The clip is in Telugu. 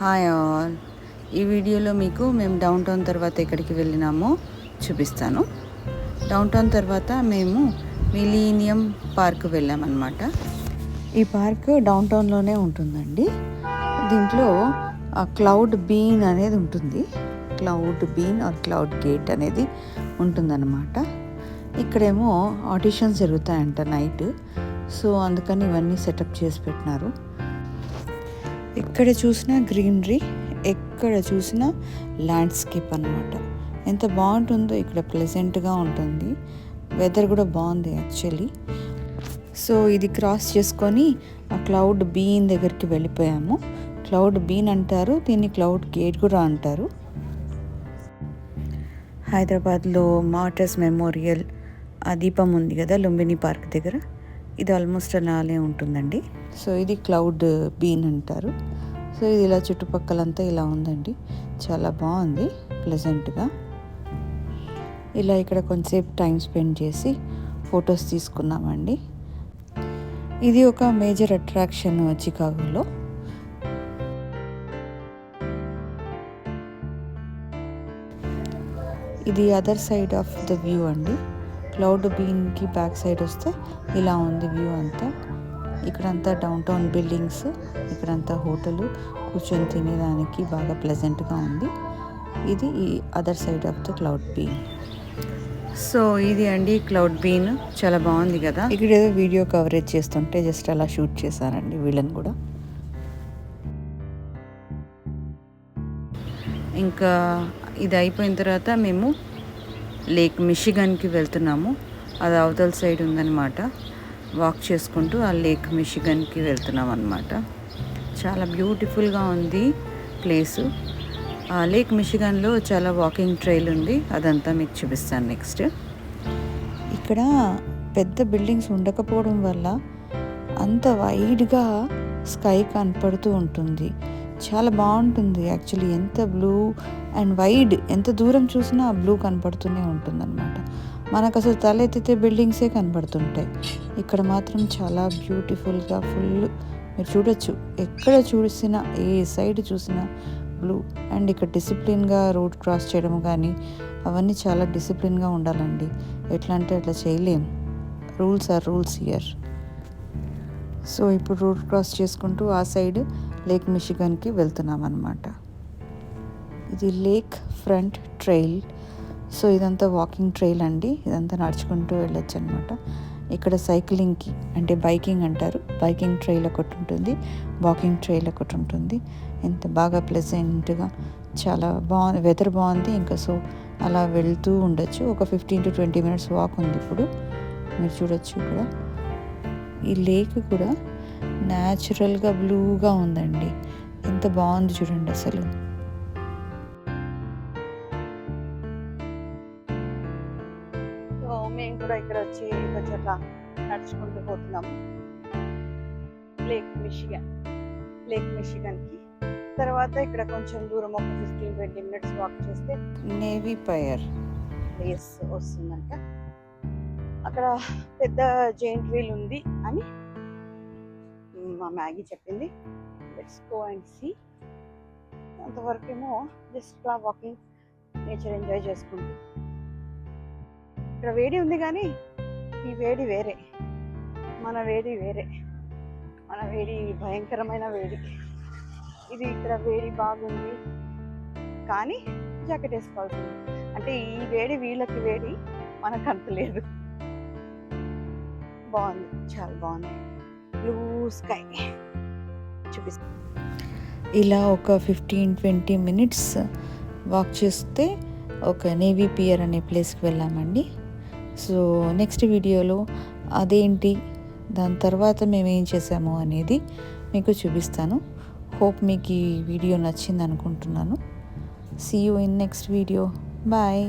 Hi all. ఈ వీడియోలో మీకు మేము డౌన్ టౌన్ తర్వాత ఎక్కడికి వెళ్ళినామో చూపిస్తాను. డౌన్ టౌన్ తర్వాత మేము మిలీనియం పార్క్ వెళ్ళామన్నమాట. ఈ పార్క్ డౌన్ టౌన్లోనే ఉంటుందండి. దీంట్లో క్లౌడ్ బీన్ అనేది ఉంటుంది. Cloud Bean or Cloud Gate అనేది ఉంటుందన్నమాట. ఇక్కడేమో ఆడిషన్స్ జరుగుతాయంట నైట్. సో అందుకని ఇవన్నీ సెటప్ చేసి పెట్టినారు. ఎక్కడ చూసినా గ్రీనరీ, ఎక్కడ చూసినా ల్యాండ్స్కేప్ అన్నమాట. ఎంత బాగుంటుందో ఇక్కడ, ప్లెజెంట్గా ఉంటుంది. వెదర్ కూడా బాగుంది యాక్చువల్లీ. సో ఇది క్రాస్ చేసుకొని ఆ క్లౌడ్ బీన్ దగ్గరికి వెళ్ళిపోయాము. క్లౌడ్ బీన్ అంటారు, దీన్ని క్లౌడ్ గేట్ కూడా అంటారు. హైదరాబాద్లో మార్టర్స్ మెమోరియల్ ఆ దీపం ఉంది కదా లుంబిని పార్క్ దగ్గర, ఇది ఆల్మోస్ట్ అలానే ఉంటుందండి. సో ఇది క్లౌడ్ బీన్ అంటారు. సో ఇది ఇలా చుట్టుపక్కలంతా ఇలా ఉందండి, చాలా బాగుంది ప్లెజెంట్గా. ఇలా ఇక్కడ కొంచెంసేపు టైం స్పెండ్ చేసి ఫొటోస్ తీసుకున్నామండి. ఇది ఒక మేజర్ అట్రాక్షన్ చికాగోలో. ఇది other side of the view అండి. క్లౌడ్ బీన్కి బ్యాక్ సైడ్ వస్తే ఇలా ఉంది వ్యూ అంతా. ఇక్కడంతా డౌన్ టౌన్ బిల్డింగ్స్, ఇక్కడంతా హోటలు, కూర్చొని తినేదానికి బాగా ప్లెజెంట్గా ఉంది. ఇది ఈ other side of the cloud bean. So ఇది అండి క్లౌడ్ బీన్, చాలా బాగుంది కదా. ఇక్కడ ఏదో వీడియో కవరేజ్ చేస్తుంటే జస్ట్ అలా షూట్ చేశారండి వీళ్ళని కూడా. ఇంకా ఇది అయిపోయిన తర్వాత మేము లేక్ మిషిగన్కి వెళ్తున్నాము. అది అవతల సైడ్ ఉందన్నమాట. వాక్ చేసుకుంటూ ఆ లేక్ మిషిగన్కి వెళ్తున్నాం అన్నమాట. చాలా బ్యూటిఫుల్గా ఉంది ప్లేసు. ఆ లేక్ మిషిగన్లో చాలా వాకింగ్ ట్రైల్ ఉంది, అదంతా మీకు చూపిస్తాను నెక్స్ట్. ఇక్కడ పెద్ద బిల్డింగ్స్ ఉండకపోవడం వల్ల అంత వైడ్గా స్కై కనపడుతూ ఉంటుంది. చాలా బాగుంటుంది యాక్చువల్లీ. ఎంత బ్లూ అండ్ వైడ్, ఎంత దూరం చూసినా ఆ బ్లూ కనపడుతూనే ఉంటుందన్నమాట. మనకు అసలు తలెత్తితే బిల్డింగ్సే కనపడుతుంటాయి. ఇక్కడ మాత్రం చాలా బ్యూటిఫుల్గా ఫుల్ మీరు చూడొచ్చు. ఎక్కడ చూసినా, ఏ సైడ్ చూసినా బ్లూ. అండ్ ఇక్కడ డిసిప్లిన్గా రోడ్ క్రాస్ చేయడం కానీ అవన్నీ చాలా డిసిప్లిన్గా ఉండాలండి. ఎట్లా అంటే అట్లా చేయలేం. Rules are rules here. So ఇప్పుడు రోడ్ క్రాస్ చేసుకుంటూ ఆ సైడ్ లేక్ మిషిగన్కి వెళ్తున్నాం అన్నమాట. ఇది లేక్ ఫ్రంట్ ట్రైల్. సో ఇదంతా వాకింగ్ ట్రైల్ అండి, ఇదంతా నడుచుకుంటూ వెళ్ళొచ్చు అనమాట. ఇక్కడ సైక్లింగ్కి అంటే బైకింగ్ అంటారు, బైకింగ్ ట్రైల్ ఒకటి ఉంటుంది, వాకింగ్ ట్రైల్ ఒకటి ఉంటుంది. ఎంత బాగా ప్లెజెంట్గా, చాలా బాగుంది. వెదర్ బాగుంది. ఇంకా సో అలా వెళ్తూ ఉండొచ్చు. ఒక 15 to 20 minutes వాక్ ఉంది ఇప్పుడు. మీరు చూడొచ్చు ఇక్కడ ఈ లేక్ కూడా న్యాచురల్గా బ్లూగా ఉందండి. ఎంత బాగుంది చూడండి అసలు. మేము కూడా ఇక్కడ వచ్చి కొంచెం అట్లా నడుచుకుంటూ పోతున్నాము లేక్ మిషిగన్కి. తర్వాత ఇక్కడ కొంచెం దూరం ఒక 15-20 minutes వాక్ చేస్తే నేవీ పైర్ ప్లేస్ వస్తుందంట. అక్కడ పెద్ద జైంట్ వీల్ ఉంది అని మా మ్యాగీ చెప్పింది. Let's go and see. అంతవరకేమో జస్ట్ ఇట్లా వాకింగ్, నేచర్ ఎంజాయ్ చేసుకుంటూ. ఇక్కడ వేడి ఉంది కానీ ఈ వేడి వేరే, మన వేడి వేరే. మన వేడి భయంకరమైన వేడి. ఇది ఇక్కడ వేడి బాగుంది కానీ జాకెట్ వేసుకోవాల్సింది. అంటే ఈ వేడి వీళ్ళకి వేడి, మనకు అంత లేదు. బాగుంది, చాలా బాగుంది. బ్లూ స్కై చూపిస్తాను. ఇలా ఒక 15-20 minutes వాక్ చేస్తే ఒక నేవీ పియర్ అనే ప్లేస్కి వెళ్ళామండి. సో నెక్స్ట్ వీడియోలో అదేంటి, దాని తర్వాత మేము ఏం చేసాము అనేది మీకు చూపిస్తాను. హోప్ మీకు ఈ వీడియో నచ్చింది అనుకుంటున్నాను. See you in next video. Bye.